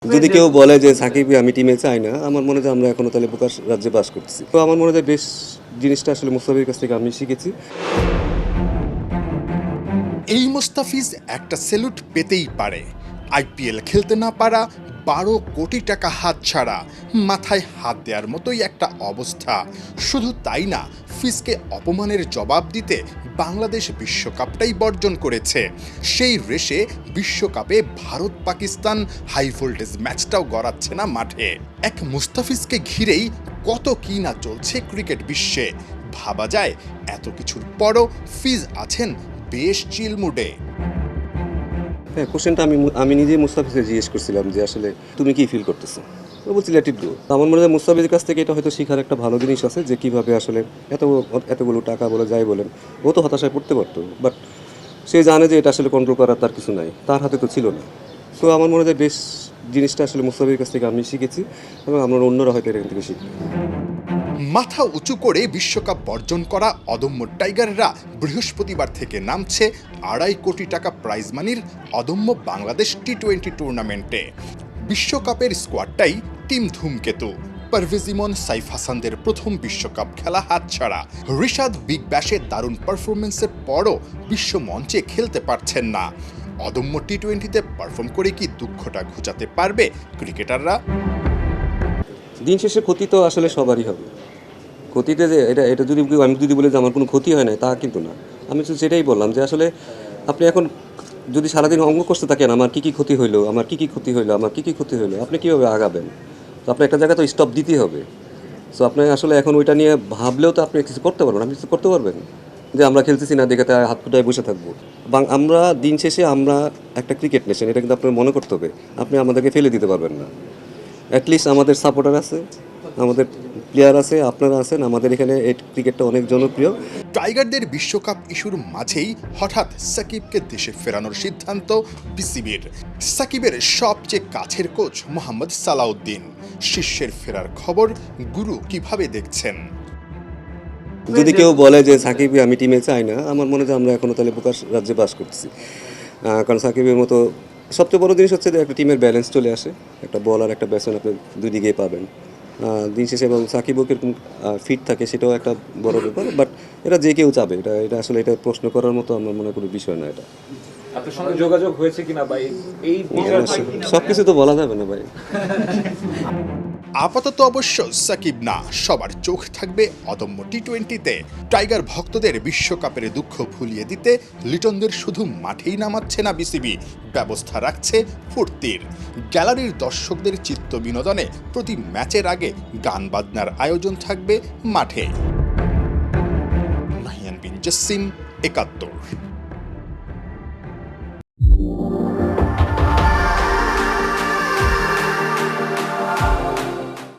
যদি কেউ বলে যে সাকিবকে আমি টিমে চাই না, আমার মনে হয় আমরা এখনো তাহলে বোকার রাজ্যে বাস করতেছি। তো আমার মনে হয় বেশ জিনিসটা আসলে মুস্তাফিজের কাছ থেকে আমি শিখেছি। এই মোস্তাফিজ একটা সেলুট পেতেই পারে। আইপিএল খেলতে না পারা, 12 কোটি টাকা হাতছাড়া, মাথায় হাত দেওয়ার মতোই একটা অবস্থা। শুধু তাই না, ফিজকে অপমানের জবাব দিতে বাংলাদেশ বিশ্বকাপটাই বর্জন করেছে। সেই রেশে বিশ্বকাপে ভারত পাকিস্তান হাই ভোল্টেজ ম্যাচটাও গড়াচ্ছে না মাঠে। এক মুস্তাফিজকে ঘিরেই কত কি না চলছে ক্রিকেট বিশ্বে। ভাবা যায় এত কিছুর পরও ফিজ আছেন বেশ চিল মুডে। হ্যাঁ, কোশ্চেনটা আমি নিজেই মুস্তাফিজকে জিজ্ঞেস করছিলাম যে আসলে তুমি কি ফিল করতেছো। ও বলছি লেট ইট গো। আমার মনে হয় মুস্তাফিজের কাছ থেকে এটা হয়তো শেখার একটা ভালো জিনিস আছে যে কীভাবে আসলে এতগুলো টাকা বলে যাই বলেন, ও তো হতাশায় পড়তে পারতো, বাট সে জানে যে এটা আসলে কন্ট্রোল করার তার কিছু নাই, তার হাতে তো ছিল না। সো আমার মনে হয় বেশ জিনিসটা আসলে মুস্তাফিজের কাছ থেকে আমি শিখেছি এবং আমরা অন্যরা হয়তো এখান থেকে শিখবে। মাথা উঁচু করে বিশ্বকাপ বর্জন করা অদম্য টাইগাররা বৃহস্পতিবার থেকে নামছে 2.5 কোটি টাকা প্রাইজ মানির অদম্য বাংলাদেশ টি-20 টুর্নামেন্টে। বিশ্বকাপের স্কোয়াডটাই টিম ধূমকেতু। পারভেজ ইমন, সাইফ হাসানদের প্রথম বিশ্বকাপ খেলা হাতছাড়া। রিশাদ বিগ ব্যাশে দারুণ পারফরমেন্সের পরও বিশ্ব মঞ্চে খেলতে পারছেন না। অদম্য টি-20তে পারফর্ম করে কি দুঃখটা ঘুচাতে পারবে ক্রিকেটাররা? দিন শেষে ক্ষতি তো আসলে সবারই হবে। ক্ষতিতে যে এটা যদি আমি যদি বলি যে আমার কোনো ক্ষতি হয় না, তা কিন্তু না। আমি তো সেটাই বললাম যে আসলে আপনি এখন যদি সারাদিন অঙ্ক করতে থাকেন আমার কী কী ক্ষতি হইলো, আমার কী কী ক্ষতি হইলো, আমার কী কী ক্ষতি হইলো, আপনি কীভাবে আগাবেন? তো আপনার একটা জায়গায় তো স্টপ দিতেই হবে। সো আপনি আসলে এখন ওইটা নিয়ে ভাবলেও তো আপনি কিছু করতে পারবেন। আপনি কিছু করতে পারবেন যে আমরা খেলতেছি না দেখে তাই হাত কুটায় বসে থাকবো। আমরা দিন শেষে আমরা একটা ক্রিকেট নেশন, এটা কিন্তু আপনার মনে করতে হবে। আপনি আমাদেরকে ফেলে দিতে পারবেন না। অ্যাটলিস্ট আমাদের সাপোর্টার আছে, আমাদের প্লেয়ার আছে, আপনারা আছেন, আমাদের এখানে এই ক্রিকেটটা অনেক জনপ্রিয়। টাইগারদের বিশ্বকাপ ইস্যুর মাঝেই হঠাৎ সাকিবকে দেশে ফেরানোর সিদ্ধান্ত বিসিবির। সাকিবের সবচেয়ে কাছের কোচ মোহাম্মদ সালাউদ্দিন। শিষ্যের ফেরার খবর গুরু কিভাবে দেখছেন? যদি কেউ বলে যে সাকিবকে আমি টিমে চাই না, আমার মনে হয় আমরা এখনও তাহলে বোকার রাজ্যে বাস করতেছি। কারণ সাকিবের মতো সবচেয়ে বড় জিনিস হচ্ছে যে একটা টিমের ব্যালেন্স চলে আসে, একটা বল আর একটা ব্যাটসম্যান আপনি দুই দিকেই পাবেন দিন শেষে, এবং সাকিবও কীরকম ফিট থাকে সেটাও একটা বড় ব্যাপার। বাট এটা যে কেউ চাবে, এটা আসলে এটা প্রশ্ন করার মতো আমার মনে হয় কোনো বিষয় না। এটা আপনার সঙ্গে যোগাযোগ হয়েছে কিনা ভাই? এই সব কিছু তো বলা যাবে না ভাই। আপাতত অবশ্য সাকিব না, সবার চোখ থাকবে অদম্য টি-20তে। টাইগার ভক্তদের বিশ্বকাপের দুঃখ ভুলিয়ে দিতে লিটনদের শুধু মাঠেই নামাচ্ছে না বিসিবি, ব্যবস্থা রাখছে ফুর্তির। গ্যালারির দর্শকদের চিত্ত বিনোদনে প্রতি ম্যাচের আগে গান বাজনার আয়োজন থাকবে মাঠে। নাহিয়ান বিন জসিম, ৭১।